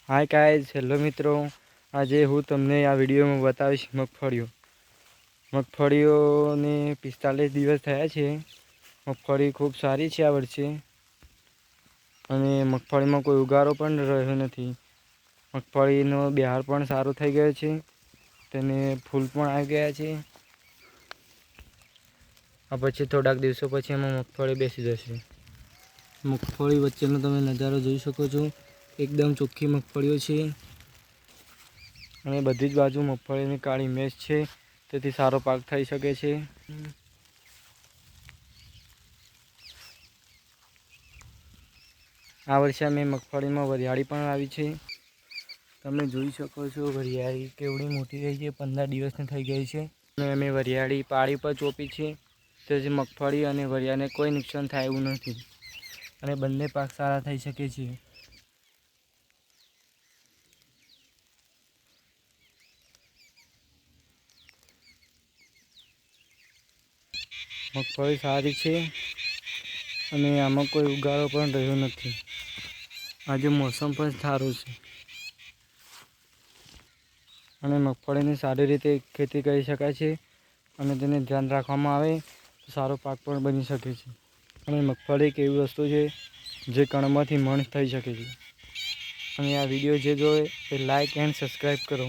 Hi guys, hello મિત્રો। આજે હું તમને આ વિડીયોમાં બતાવીશ મગફળીઓને 45 દિવસ થયા છે। મગફળી ખૂબ સારી છે આ વર્ષે, અને મગફળીમાં કોઈ ઉગારો પણ રહ્યો નથી। મગફળીનો બહાર પણ સારો થઈ ગયો છે, તેને ફૂલ પણ આવી ગયા છે। આ પછી થોડાક દિવસો પછી એમાં મગફળી બેસી જશે। મગફળી વચ્ચેનો તમે નજારો જોઈ શકો છો, એકદમ ચોખ્ખી મગફળીઓ છે, અને બધી જ બાજુ મગફળીની કાળી મેચ છે, તેથી સારો પાક થઈ શકે છે। આ વર્ષે અમે મગફળીમાં વરિયાળી પણ આવી છે, તમે જોઈ શકો છો વરિયાળી કેવડી મોટી થઈ છે, 15 દિવસની થઈ ગઈ છે। અને અમે વરિયાળી પાળી પર ચોપી છે, તેથી મગફળી અને વરિયાળીને કોઈ નુકસાન થાય એવું નથી, અને બંને પાક સારા થઈ શકે છે। મગફળી સારી છે, અને આમાં કોઈ ઉગાડો પણ રહ્યો નથી। આજે મોસમ પણ સારું છે, અને મગફળીની સારી રીતે ખેતી કરી શકાય છે, અને તેને ધ્યાન રાખવામાં આવે તો સારો પાક પણ બની શકે છે। અને મગફળી એક એવી વસ્તુ છે જે કણમાંથી મણ થઈ શકે છે। અને આ વિડીયો જે જોવે એ લાઈક એન્ડ સબસ્ક્રાઈબ કરો।